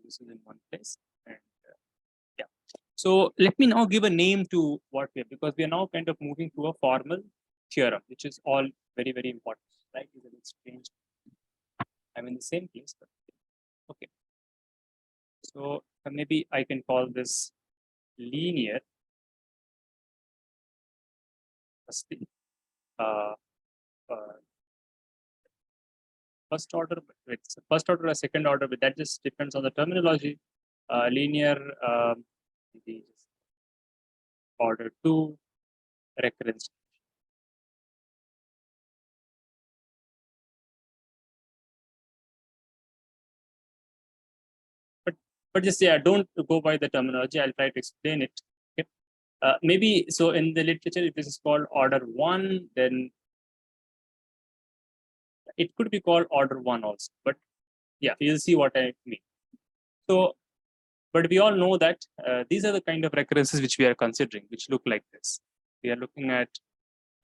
this is in one place. And yeah. So let me now give a name to what we are, because we are now kind of moving to a formal theorem, which is all very, very important. Right? It's a bit strange. I'm in the same place, but okay. So maybe I can call this linear. First order, it's first order or second order, but that just depends on the terminology. Linear, order 2, recurrence. But just don't go by the terminology. I'll try to explain it. Okay. Maybe so in the literature, if this is called order 1, then it could be called order 1 also. But yeah, you'll see what I mean. So, but we all know that these are the kind of recurrences which we are considering, which look like this. We are looking at,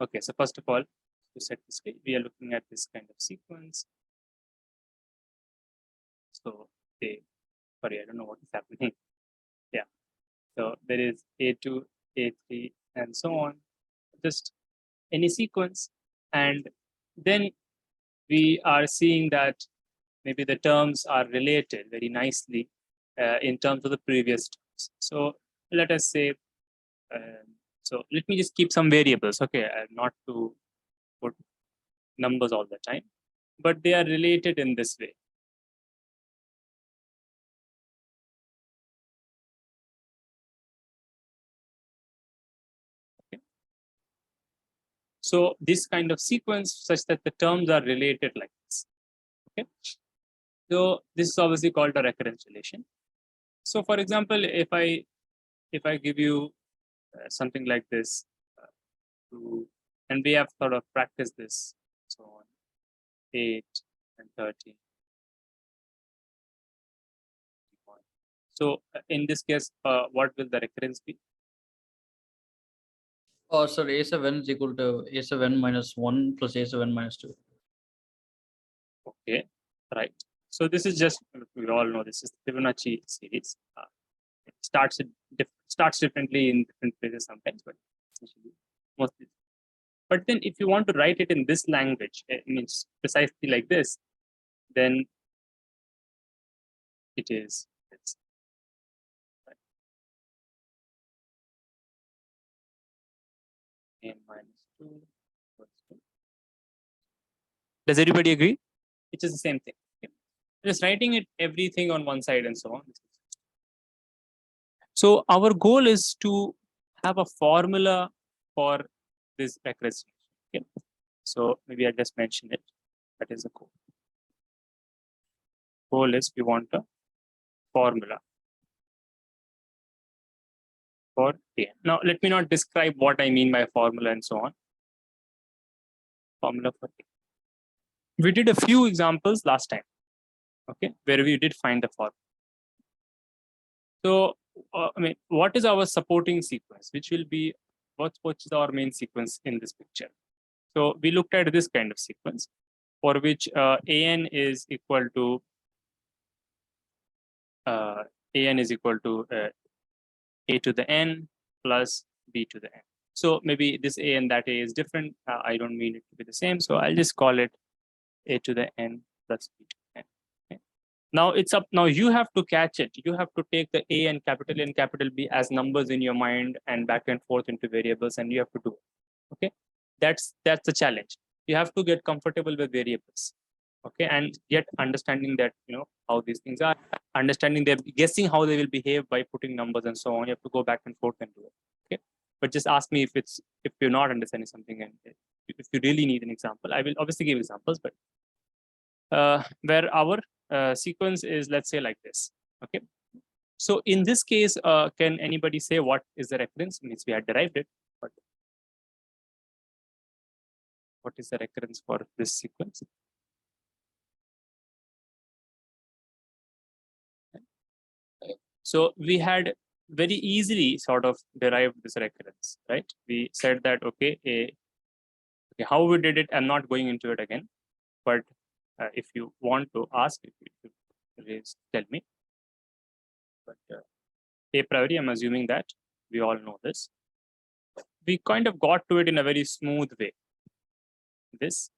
okay, so first of all, to set this way, we are looking at this kind of sequence. So, sorry, I don't know what is happening. Yeah. So there is A2, A3, and so on. Just any sequence. And then we are seeing that maybe the terms are related very nicely in terms of the previous terms. So let us say, so let me just keep some variables, okay, not to put numbers all the time, but they are related in this way. Okay. So this kind of sequence such that the terms are related like this. Okay. So this is obviously called a recurrence relation. So for example, if I give you something like this, and we have sort of practiced this, so on 8 and 13. So in this case, what will the recurrence be? Oh, sir, A7 is equal to A7 minus 1 plus A7 minus 2. Okay, right. So this is just, we all know this is the Fibonacci series. It starts differently in different places sometimes, but essentially mostly. But then if you want to write it in this language, it means precisely like this, then it is this. Right. N minus 2. Does everybody agree? It is the same thing. Okay. Just writing it everything on one side and so on. So our goal is to have a formula for this recurrence. Okay. So maybe I just mentioned it. That is the goal. Goal is we want a formula for A. Now let me not describe what I mean by formula and so on. Formula for A. We did a few examples last time, okay, where we did find the formula. So I mean, what is our supporting sequence? Which will be what's our main sequence in this picture? So we looked at this kind of sequence for which an is equal to a to the n plus b to the n. So maybe this a and that a is different. I don't mean it to be the same. So I'll just call it a to the n plus b to the n. Okay. Now it's up. Now you have to catch it. You have to take the a and capital B as numbers in your mind and back and forth into variables, and you have to do it. Okay. That's the challenge. You have to get comfortable with variables. Okay, and yet understanding that how these things are, understanding them, guessing how they will behave by putting numbers and so on. You have to go back and forth and do it. Okay, but just ask me if you're not understanding something, and if you really need an example, I will obviously give examples. But where our sequence is, let's say, like this. Okay, so in this case, can anybody say what is the recurrence? Means we had derived it, but what is the recurrence for this sequence? So we had very easily sort of derived this recurrence, right? We said that, okay, how we did it, I'm not going into it again, but if you want to ask, if you tell me. but a priori, I'm assuming that we all know this. We kind of got to it in a very smooth way. This,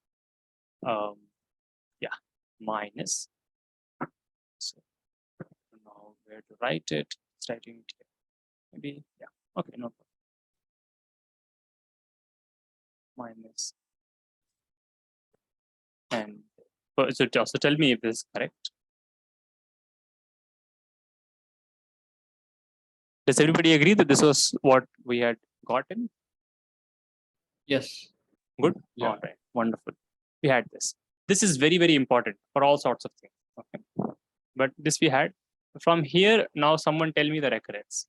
yeah, minus. So now where to write it? It's writing it here. Maybe, yeah, okay, no problem. Minus. And so also tell me if this is correct. Does everybody agree that this was what we had gotten? Yes. Good. Yeah. All right. Wonderful. We had this. This is very, very important for all sorts of things. Okay. But this we had. From here, now someone tell me the recurrence.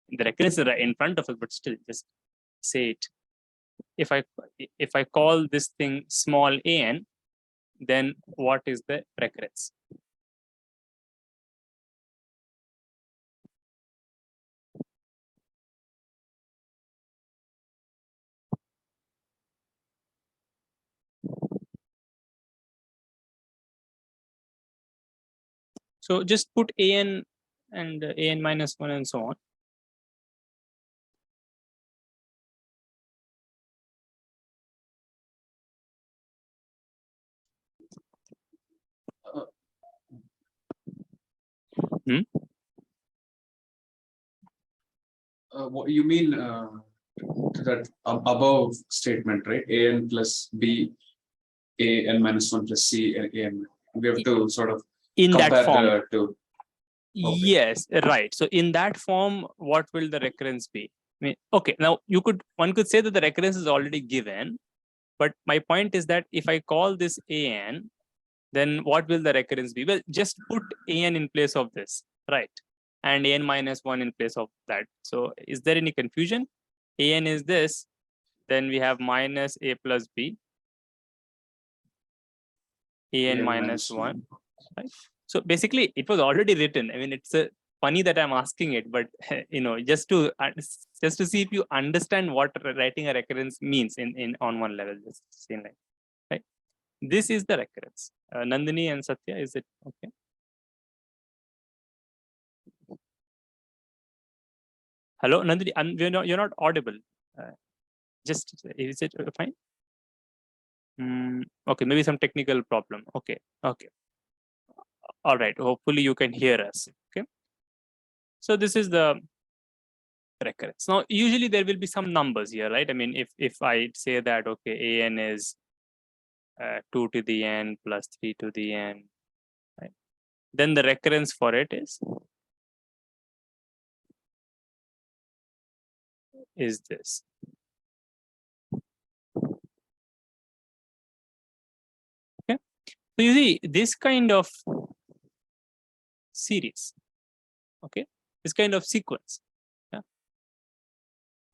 The recurrence is right in front of us, but still just say it. If I call this thing small an, then what is the recurrence? So just put an and an minus 1 and so on. What you mean to that above statement, right? An plus b, an minus 1 plus c, and an. We have to sort of In compare that form. the two. Okay. Yes, right. So in that form, what will the recurrence be? I mean, okay, now one could say that the recurrence is already given, but my point is that if I call this an, then what will the recurrence be? Well, just put an in place of this, right? And an minus 1 in place of that. So is there any confusion? An is this, then we have minus a plus b, an minus 1, right? So basically it was already written. I mean, it's funny that I'm asking it, but just to see if you understand what writing a recurrence means in on one level, just same like, right? This is the recurrence. Nandini and Satya, is it okay? Hello, Nandini, you're not audible. Just is it fine? Okay, maybe some technical problem. Okay. All right. Hopefully you can hear us. Okay. So this is the recurrence. Now, usually there will be some numbers here, right? I mean, if I say that, okay, an is 2 to the n plus 3 to the n, right? Then the recurrence for it is this. Okay. So you see this kind of series, okay, this kind of sequence, yeah,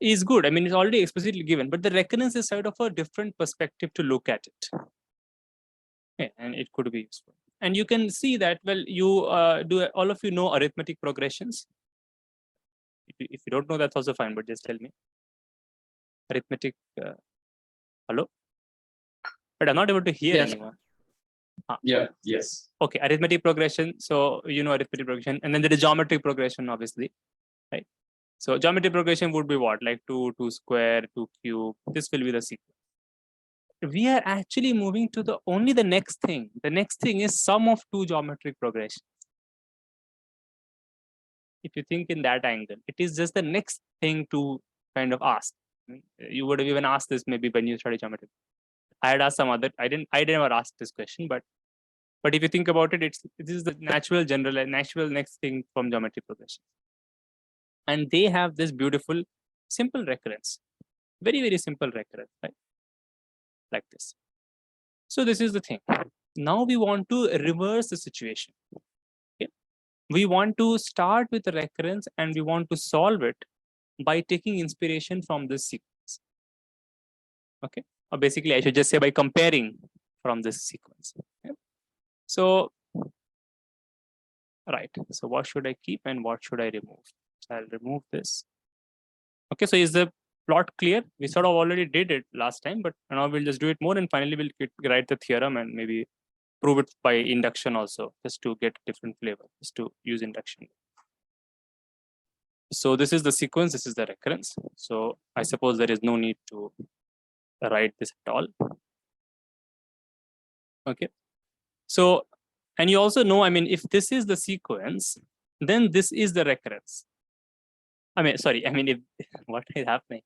is good. I mean, it's already explicitly given, but the recurrence is sort of a different perspective to look at it. Okay, and it could be useful. And you can see that, well, you all of you know arithmetic progressions. If you don't know, that's also fine, but just tell me. Arithmetic, hello? But I'm not able to hear anyone. Yeah, yes. Okay, arithmetic progression. So you know arithmetic progression, and then there is geometric progression, obviously, right? So geometric progression would be what? Like 2 square, 2 cube. This will be the sequence. We are actually moving to the next thing. The next thing is sum of 2 geometric progressions. If you think in that angle, it is just the next thing to kind of ask. You would have even asked this maybe when you study geometry. I had asked some other. I didn't ever ask this question, but if you think about it, this is the natural next thing from geometry progression. And they have this beautiful, simple recurrence, very, very simple recurrence, right? Like this. So this is the thing. Now we want to reverse the situation. Okay? We want to start with the recurrence and we want to solve it by taking inspiration from this sequence. Okay, or basically I should just say by comparing from this sequence. Okay? So, right. So what should I keep and what should I remove? So I'll remove this. Okay, so is the plot clear? We sort of already did it last time, but now we'll just do it more and finally we'll write the theorem and maybe prove it by induction also, just to get different flavor, just to use induction. So this is the sequence, this is the recurrence. So I suppose there is no need to write this at all. Okay. So, and you also know, I mean, if this is the sequence, then this is the recurrence. I mean, sorry, I mean, if what is happening?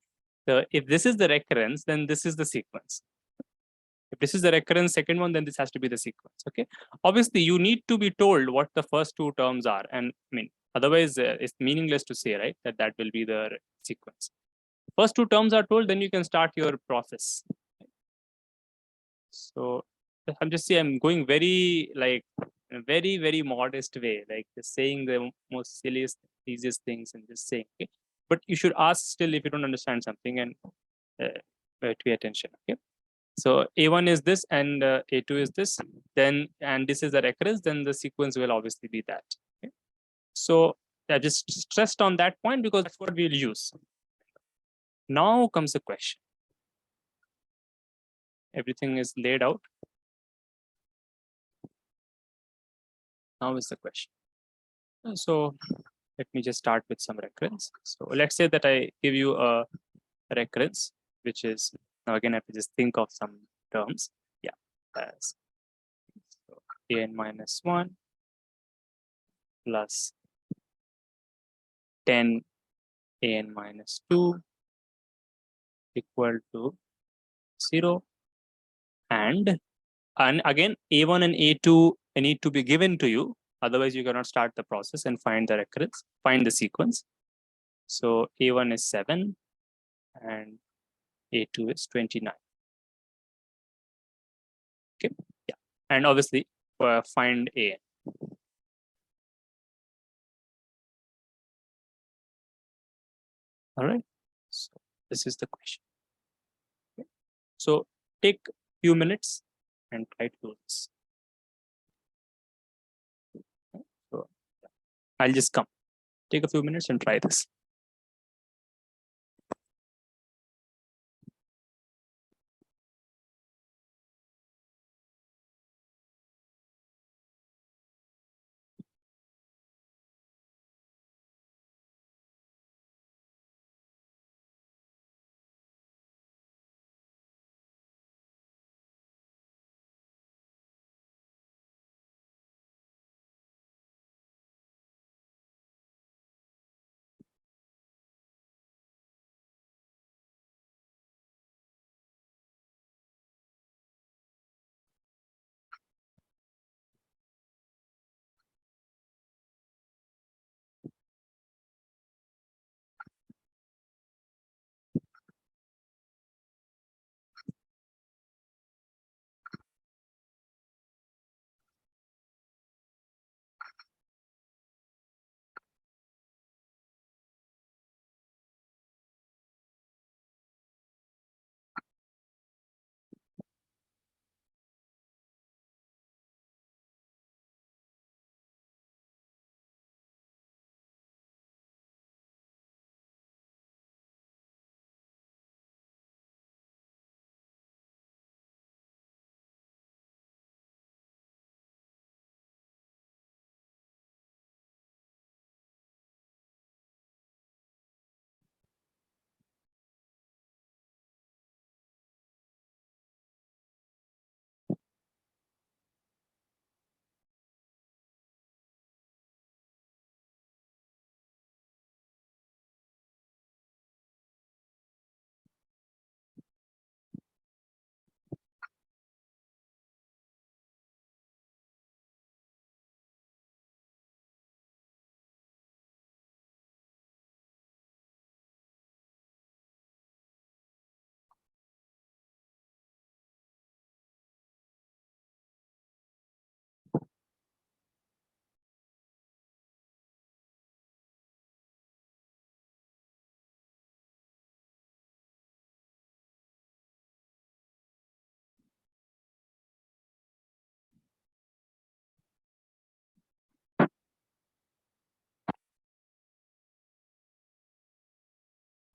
So if this is the recurrence, then this is the sequence. If this is the recurrence second one, then this has to be the sequence. Okay. Obviously, you need to be told what the first two terms are. And I mean, otherwise, it's meaningless to say, right, that that will be the sequence. First two terms are told, then you can start your process. So I'm just saying, I'm going very like in a very, very modest way, like just saying the most silliest, easiest things and just saying, okay. But you should ask still if you don't understand something and pay attention. Okay. So A1 is this and A2 is this, then, and this is the recurrence, then the sequence will obviously be that. Okay. So I just stressed on that point because that's what we'll use. Now comes the question. Everything is laid out. Now is the question. So let me just start with some recurrence. So let's say that I give you a recurrence, which is, now again, I have to just think of some terms. Yeah, as so an minus 1 plus 10 an minus 2 equal to 0. And again, A1 and A2 need to be given to you. Otherwise, you cannot start the process and find the recurrence, find the sequence. So A1 is 7 and A2 is 29. Okay, yeah, and obviously find A. All right, so this is the question. Okay. So take a few minutes and try to do this. So I'll just come. Take a few minutes and try this.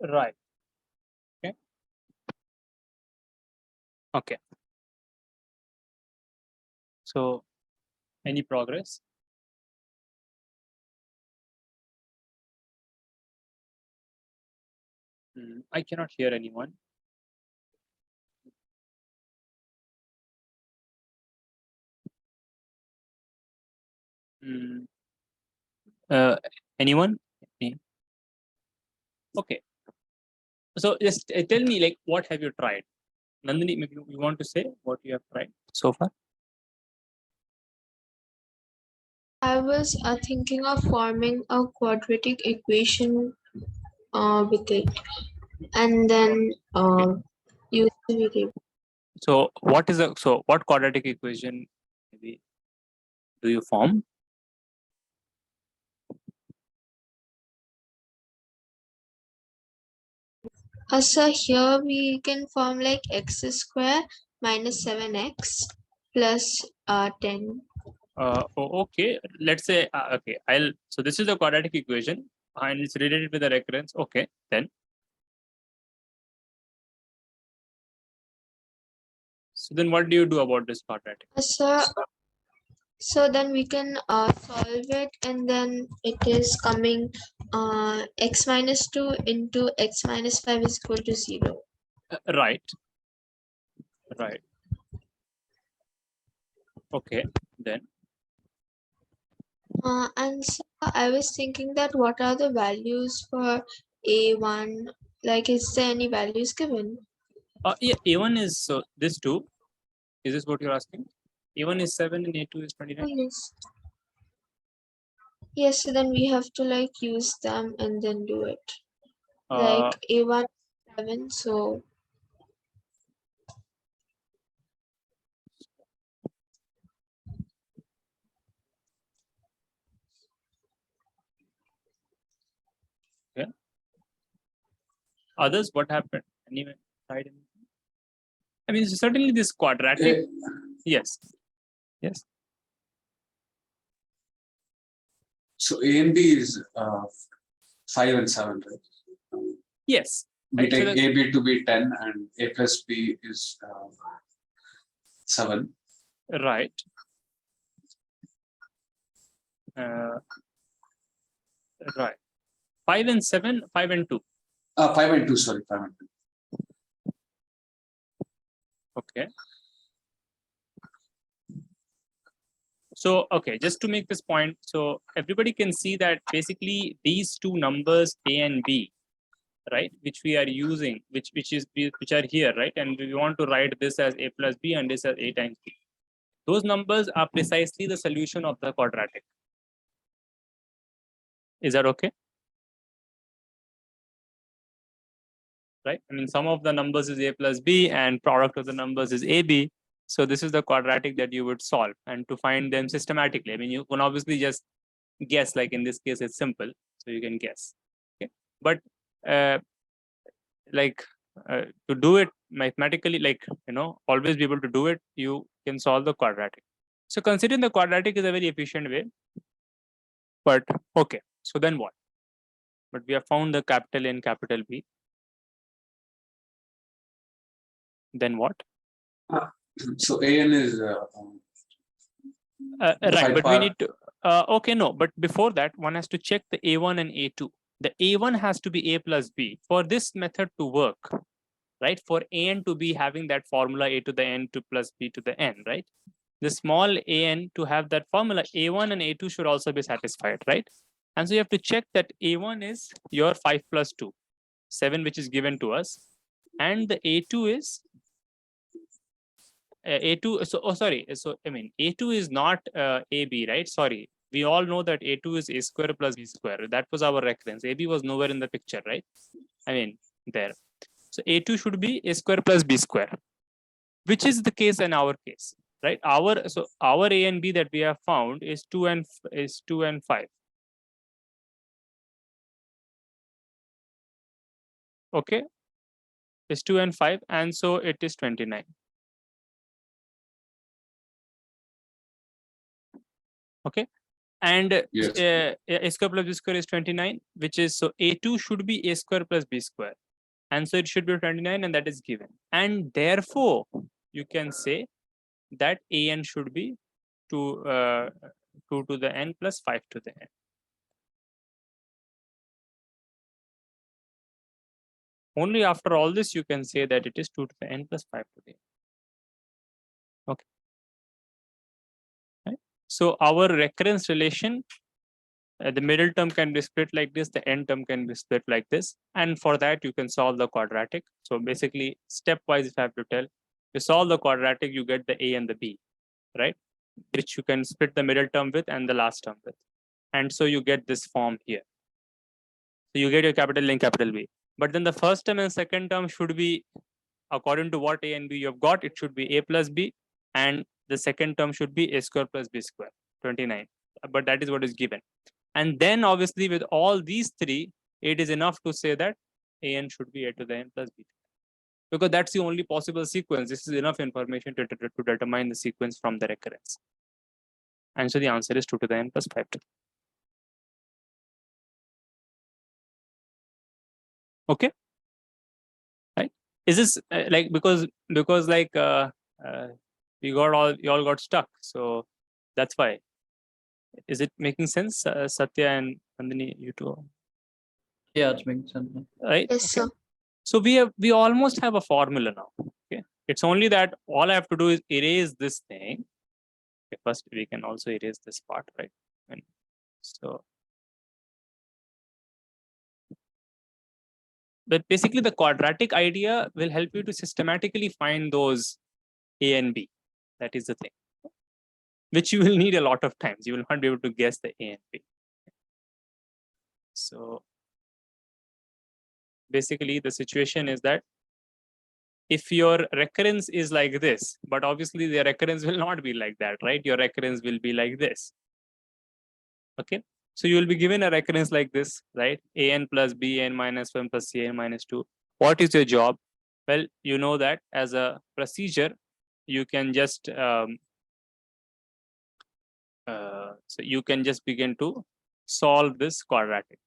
Right. Okay. Okay. So any progress? I cannot hear anyone. Anyone? Okay. So just tell me, like, what have you tried? Nandini, maybe you want to say what you have tried so far? I was thinking of forming a quadratic equation with it, and then use the variable. So what quadratic equation maybe do you form? So here we can form like x square minus 7x plus 10. Okay, let's say okay. So this is the quadratic equation and it's related with the recurrence. Okay, then. So then what do you do about this quadratic? So then we can solve it, and then it is coming x minus 2 into x minus 5 is equal to 0. Right. Okay, then. And so I was thinking that what are the values for a1? Like, is there any values given? Yeah, A1 is so this 2. Is this what you're asking? A1 is 7 and A2 is 29. Yes. Yes, so then we have to like use them and then do it. Like a1 7, so Others, what happened? Anyone tried anything? I mean, certainly this quadratic. Yes. So A and B is 5 and 7, right? Yes. We Right, so take that's- AB to be 10 and A plus B is 7. Right. Right. 5 and 7, 5 and 2. 5 and 2, sorry, 5 and 2. Okay. So, okay, just to make this point, so everybody can see that basically these two numbers A and B, right, which we are using, which are here, right, and we want to write this as A plus B and this as A times B. Those numbers are precisely the solution of the quadratic. Is that okay? Right? I mean, sum of the numbers is A plus B and product of the numbers is AB. So this is the quadratic that you would solve, and to find them systematically. I mean, you can obviously just guess, like in this case, it's simple. So you can guess. Okay. But to do it mathematically, like, always be able to do it, you can solve the quadratic. So considering the quadratic is a very efficient way. But okay, so then what? But we have found the capital N, capital B. Then what? So AN is Right, but we need to. Okay, no, but before that, one has to check the A1 and A2. The A1 has to be A plus B for this method to work, right? For AN to be having that formula A to the N to plus B to the N, right? The small AN to have that formula, A1 and A2 should also be satisfied, right? And so you have to check that A1 is your 5 plus 2, 7, which is given to us. And the A2 is A2. So, sorry. So, I mean, A2 is not AB, right? Sorry. We all know that A2 is A square plus B square. That was our reference. AB was nowhere in the picture, right? I mean, there. So, A2 should be A square plus B square, which is the case in our case, right? Our A and B that we have found is 2 and 5. Okay, is 2 and 5, and so it is 29. Okay, and Yes. A square plus B square is 29, which is, so A2 should be A square plus B square, and so it should be 29, and that is given. And therefore, you can say that AN should be 2 to the n plus 5 to the n. Only after all this you can say that it is 2 to the n plus 5 to the n. Okay. Right. So our recurrence relation, the middle term can be split like this, the end term can be split like this, and for that you can solve the quadratic. So basically, stepwise, if I have to tell, you solve the quadratic, you get the a and the b, right? Which you can split the middle term with and the last term with, and so you get this form here. So you get your capital N, capital B. But then the first term and second term should be according to what a and b you have got. It should be a plus b, and the second term should be a square plus b square, 29. But that is what is given. And then obviously with all these three, it is enough to say that an should be a to the n plus b. Because that's the only possible sequence. This is enough information to determine the sequence from the recurrence. And so the answer is 2 to the n plus 5 to. Okay. Right. Is this like because like you all got stuck. So that's why. Is it making sense, Satya and Nandini, you two? Yeah, it's making sense. Right. Yes, sir. So we almost have a formula now. Okay. It's only that all I have to do is erase this thing. Okay, first we can also erase this part, right? And so, but basically the quadratic idea will help you to systematically find those a and b. That is the thing, which you will need a lot of times. You will not be able to guess the a and b. So basically the situation is that if your recurrence is like this, but obviously the recurrence will not be like that, right? Your recurrence will be like this. Okay. So you will be given a recurrence like this, right? an plus b n minus 1 plus c n minus 2. What is your job? Well, you know that as a procedure, you can just so you can just begin to solve this quadratic.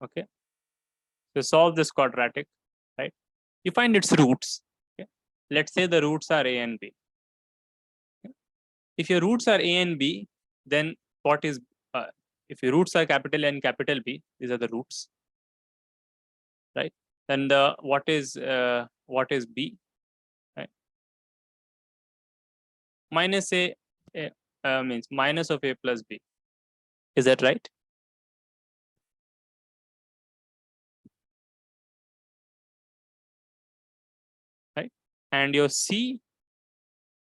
Okay. So solve this quadratic, right? You find its roots. Okay. Let's say the roots are a and b. Okay. If your roots are a and b, then what is if your roots are capital N, capital B, these are the roots, right? Then what is B, right? Minus a means minus of a plus b. Is that right? Right. And your C,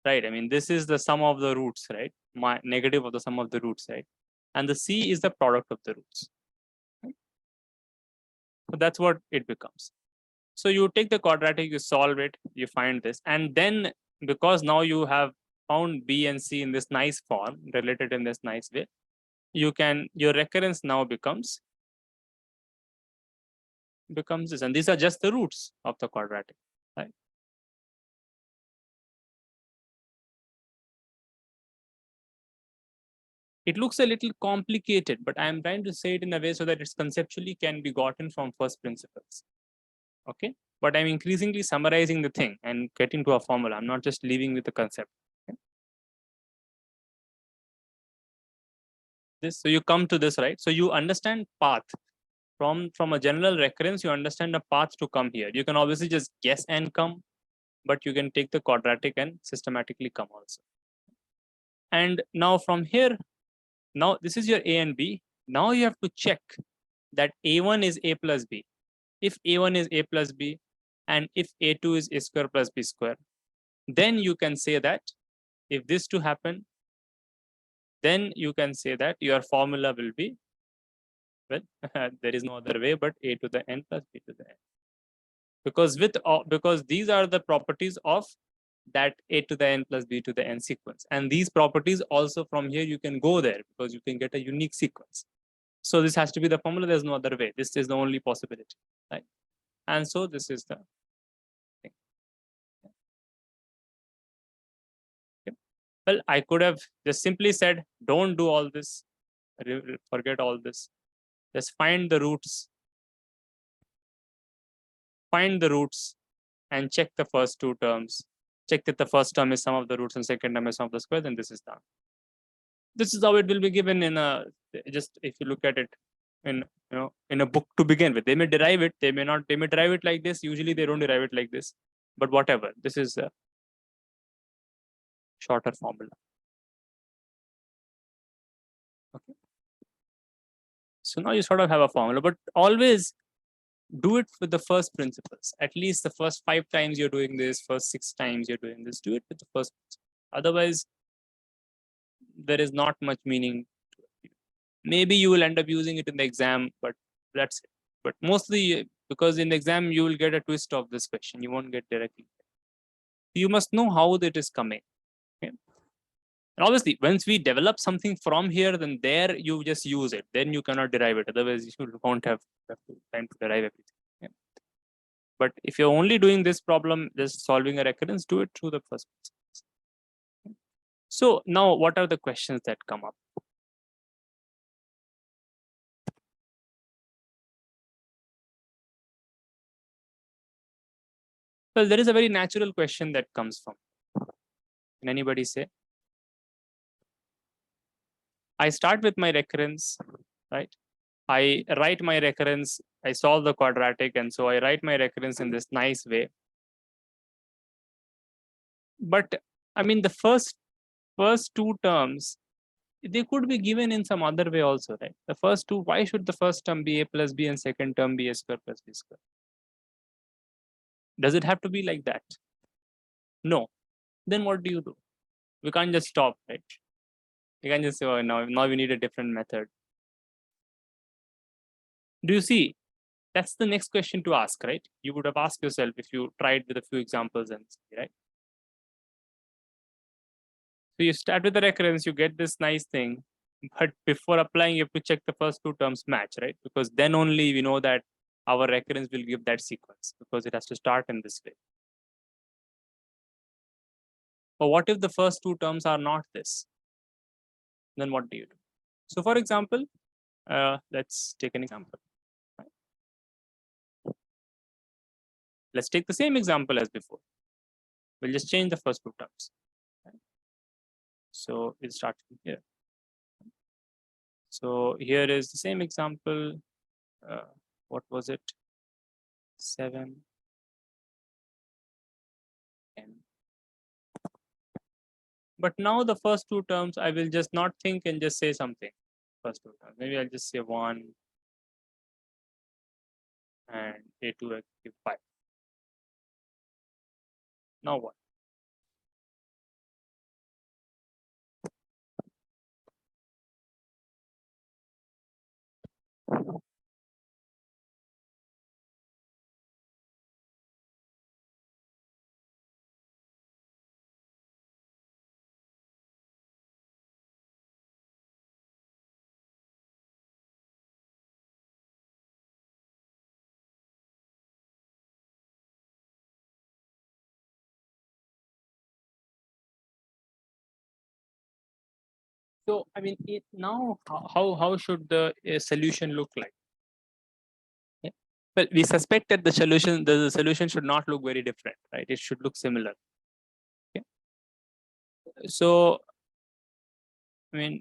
right? I mean, this is the sum of the roots, right? Negative of the sum of the roots, right? And the C is the product of the roots. Right? So that's what it becomes. So you take the quadratic, you solve it, you find this, and then because now you have found B and C in this nice form, related in this nice way, your recurrence now becomes this, and these are just the roots of the quadratic, right? It looks a little complicated, but I am trying to say it in a way so that it's conceptually can be gotten from first principles. Okay, but I'm increasingly summarizing the thing and getting to a formula. I'm not just leaving with the concept. Okay? This, so you come to this, right? So you understand path from a general recurrence. You understand a path to come here. You can obviously just guess and come, but you can take the quadratic and systematically come also. And now from here, now this is your A and B. Now you have to check that A1 is A plus B. If A1 is A plus B, and if A2 is A square plus B square, then you can say that if this to happen, then you can say that your formula will be, well, there is no other way but A to the n plus B to the n. Because these are the properties of that A to the n plus B to the n sequence. And these properties also from here you can go there because you can get a unique sequence. So this has to be the formula. There's no other way. This is the only possibility, right? And so this is the thing. Okay. Well, I could have just simply said, don't do all this, forget all this. Just find the roots and check the first two terms. check that the first term is sum of the roots and second term is sum of the square, then this is done. This is how it will be given in a, just if you look at it in, in a book to begin with. They may derive it, they may not, they may derive it like this. Usually they don't derive it like this, but whatever. This is a shorter formula. Okay. So now you sort of have a formula, but always do it with the first principles. At least the first 5 times you're doing this, first 6 times you're doing this, do it with the first principle. Otherwise, there is not much meaning to it. Maybe you will end up using it in the exam, but that's it. But mostly, because in the exam, you will get a twist of this question. You won't get directly. You must know how it is coming. Okay? And obviously, once we develop something from here, then there you just use it. Then you cannot derive it. Otherwise, you won't have time to derive everything. Yeah. But if you're only doing this problem, just solving a recurrence, do it through the first principles. So now, what are the questions that come up? Well, there is a very natural question that comes from. Can anybody say? I start with my recurrence, right? I write my recurrence, I solve the quadratic, and so I write my recurrence in this nice way. But I mean, the first 2 terms, they could be given in some other way also, right? The first 2, why should the first term be a plus b and second term be a square plus b square? Does it have to be like that? No. Then what do? We can't just stop, right? You can just say, oh, now we need a different method. Do you see? That's the next question to ask, right? You would have asked yourself if you tried with a few examples and see, right? So you start with the recurrence, you get this nice thing, but before applying, you have to check the first 2 terms match, right? Because then only we know that our recurrence will give that sequence, because it has to start in this way. But what if the first 2 terms are not this? Then what do you do? So for example, let's take an example. Let's take the same example as before. We'll just change the first 2 terms. So we'll start from here. So here is the same example. What was it? 7, 10. But now the first 2 terms, I will just not think and just say something. First 2 terms. Maybe I'll just say 1 and a2 give 5. Now what? So I mean, now how should the solution look like? Yeah. Well, we suspect that the solution should not look very different, right? It should look similar. Okay. So I mean,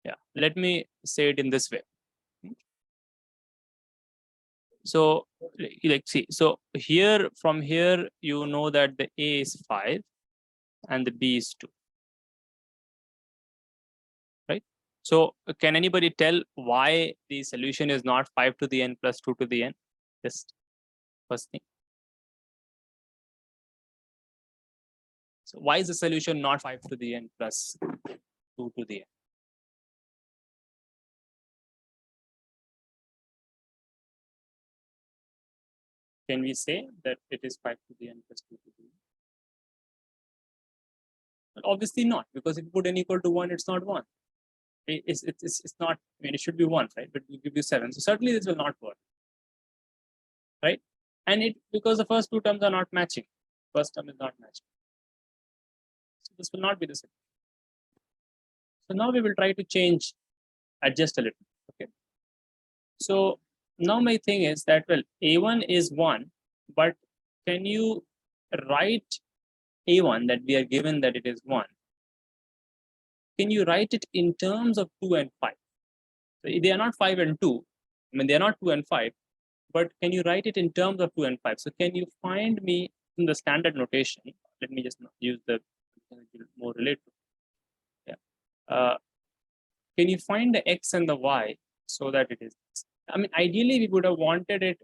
yeah. Let me say it in this way. So like see, so here from here you know that the A is 5 and the B is 2. Right? So can anybody tell why the solution is not 5 to the n plus 2 to the n? Just first thing. So why is the solution not 5 to the n plus 2 to the n? Can we say that it is 5 to the n plus 2 to the n? Well, obviously not, because if you put n equal to 1, it's not 1. It's not, I mean, it should be 1, right? But we give you 7. So certainly this will not work. Right? And it, because the first 2 terms are not matching. First term is not matching. So this will not be the same. So now we will try to change adjust a little. Okay. So now my thing is that, well, A1 is 1, but can you write A1 that we are given that it is 1? Can you write it in terms of 2 and 5? So they are not 5 and 2. I mean, they are not 2 and 5, but can you write it in terms of 2 and 5? So can you find me in the standard notation? Let me just use the more related. Yeah. Can you find the X and the Y so that it is? I mean, ideally, we would have wanted it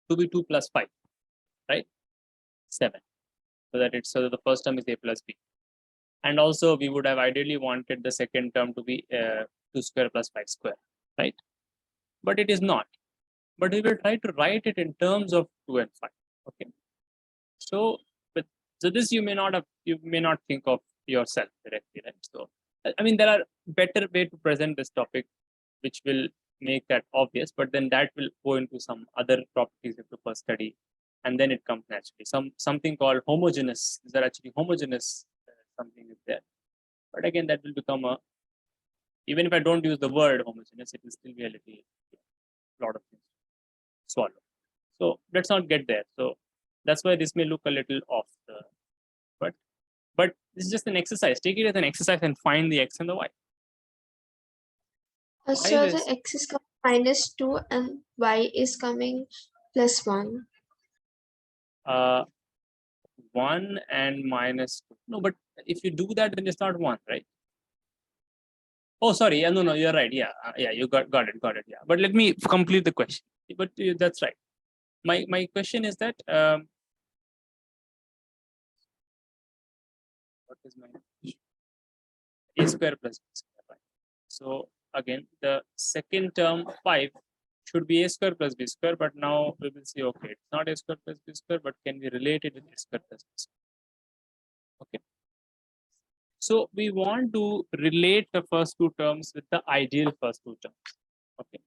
to be 2 plus 5, right? 7. So that the first term is A plus B. And also, we would have ideally wanted the second term to be 2 square plus 5 square, right? But it is not. But we will try to write it in terms of 2 and 5. Okay. So this you may not think of yourself directly, right? So I mean, there are better way to present this topic, which will make that obvious, but then that will go into some other properties you have to first study, and then it comes naturally. Something called homogeneous. These are actually homogeneous. Something is there, but again, that will become even if I don't use the word homogeneous, it will still be a lot of things to swallow. So let's not get there. So that's why this may look a little off. But this is just an exercise. Take it as an exercise and find the X and the Y. So is- the X is coming minus 2 and Y is coming plus 1. 1 and minus 2. No, but if you do that, then it's not 1, right? Oh, sorry. Yeah, no, you're right. Yeah, you got it. Yeah, but let me complete the question. But that's right. My question is that what is my A square plus B square, right? So again, the second term 5 should be A square plus B square, but now we will see, okay, it's not A square plus B square, but can we relate it with A square plus B square? Okay. So we want to relate the first two terms with the ideal first two terms. Okay.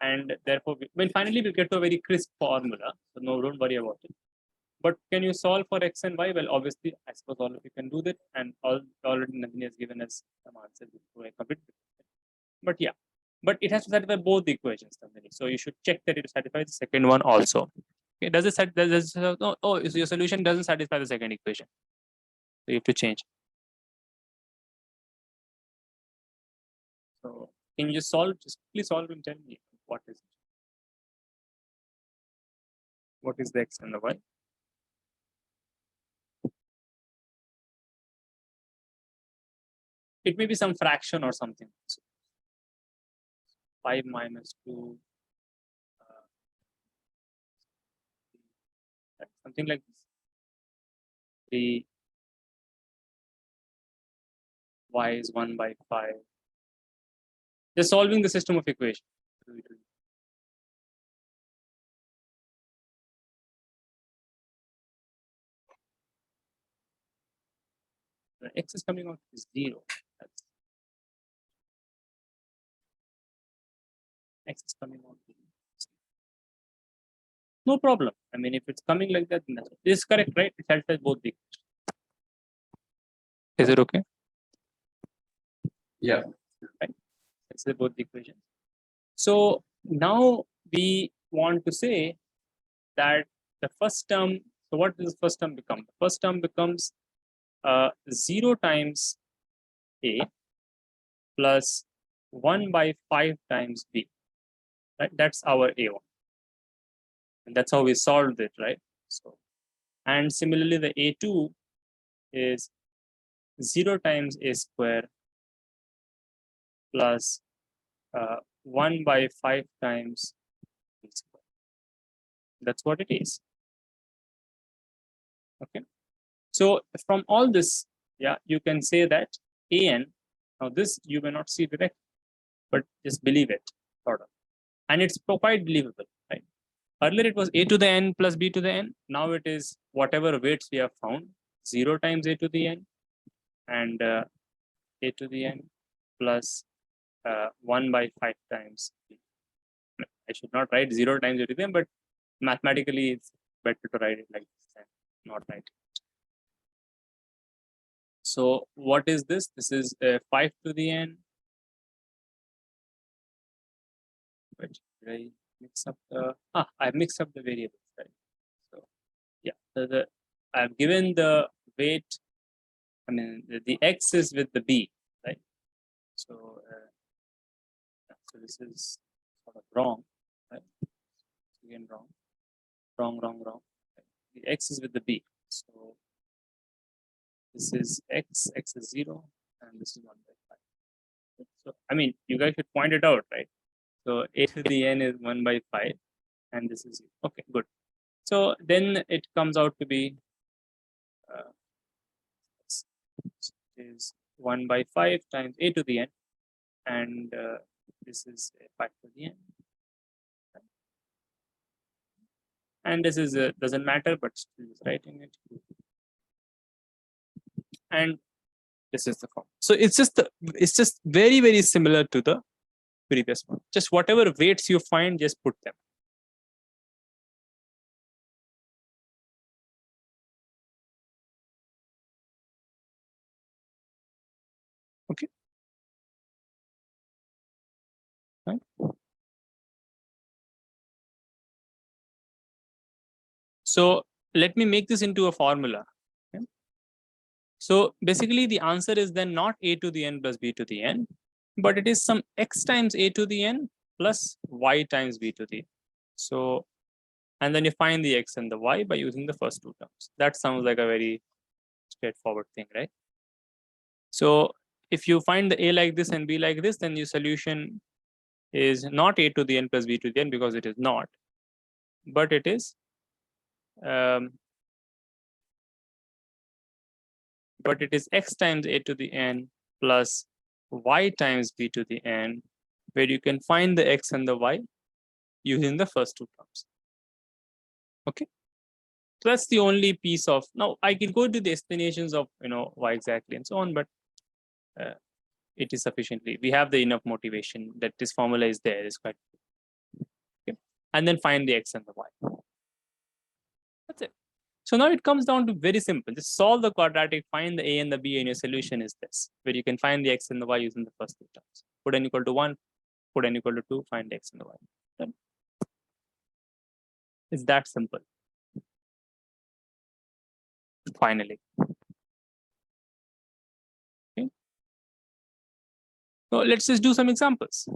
And therefore, finally we'll get to a very crisp formula. So no, don't worry about it. But can you solve for X and Y? Well, obviously, I suppose all of you can do that. And already Nandini has given us some answers before I complete it. But yeah, but it has to satisfy both the equations, Nandini. So you should check that it satisfies the second one also. Okay, does it no, so your solution doesn't satisfy the second equation. So you have to change. So can you just quickly solve and tell me what is it? What is the X and the Y? It may be some fraction or something. So 5 minus 2, something like this. 3 y is 1 by 5. Just solving the system of equation. X is coming out is 0. That's X is coming out. No problem. I mean, if it's coming like that, then this is correct, right? It satisfies both the equations. Is it okay? Yeah. Right. Satisfies both the equations. So now we want to say that the first term. So what does the first term become? The first term becomes 0 times A plus 1 by 5 times B. Right? That's our A1. And that's how we solved it, right? So, and similarly, the A2 is 0 times A square plus 1 by 5 times B square. That's what it is. Okay. So from all this, yeah, you can say that AN, now this you may not see direct, but just believe it, sort of. And it's quite believable, right? Earlier it was A to the N plus B to the N. Now it is whatever weights we have found, 0 times A to the N and A to the N plus 1 by 5 times B. I should not write 0 times A to the N, but mathematically it's better to write it like this and not write it. So what is this? This is 5 to the N But did I mix up the I mixed up the variables, right? So yeah, I've given the weight. I mean the x is with the b, right? So so this is sort of wrong, right? Again wrong. Right? The x is with the b. So this is x is 0, and this is 1/5. So I mean, you guys should point it out, right? So a to the n is 1/5, and this is 0. Okay, good. So then it comes out to be is 1/5 times a to the n, and this is 5 to the n, and this is doesn't matter, but still is writing it, and this is the form. So it's just very similar to the previous one. Just whatever weights you find, just put them. Okay. Right. So let me make this into a formula. Okay. So basically the answer is then not a to the n plus b to the n, but it is some x times a to the n plus y times b to the n. So, and then you find the x and the y by using the first two terms. That sounds like a very straightforward thing, right? So if you find the a like this and b like this, then your solution is not a to the n plus b to the n, because it is not, but it is x times a to the n plus y times b to the n, where you can find the x and the y using the first two terms. Okay, so that's the only piece of. Now I can go to the explanations of why exactly and so on, but it is sufficiently. We have the enough motivation that this formula is there. Is quite okay, and then find the x and the y. That's it. So now it comes down to very simple. Just solve the quadratic, find the a and the b, and your solution is this, where you can find the x and the y using the first two terms. Put n equal to 1, put n equal to 2, find the x and the y. Done. It's that simple. Finally. Okay. So let's just do some examples.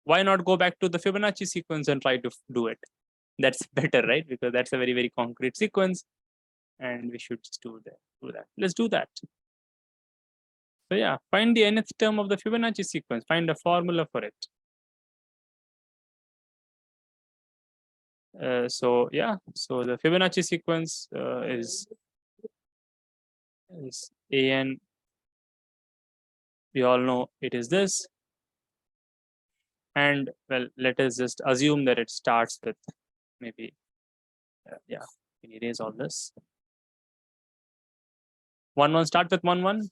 Why not go back to the Fibonacci sequence and try to do it? That's better, right? Because that's a very concrete sequence, and we should just do that. Let's do that. So yeah, find the nth term of the Fibonacci sequence. Find a formula for it. So yeah, so the Fibonacci sequence is an. We all know it is this, and well, let us just assume that it starts with maybe yeah. We can erase all this. 1 1 start with 1 1.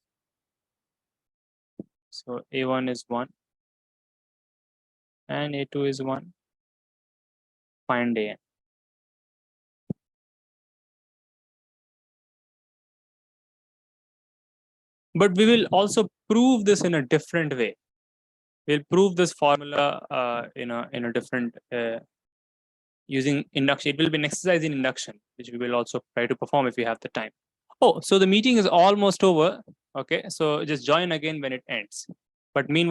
So a1 is 1 and a2 is 1. Find an. But we will also prove this in a different way. We'll prove this formula in a different using induction. It will be an exercise in induction, which we will also try to perform if we have the time. Oh, so the meeting is almost over. Okay, so just join again when it ends. But meanwhile,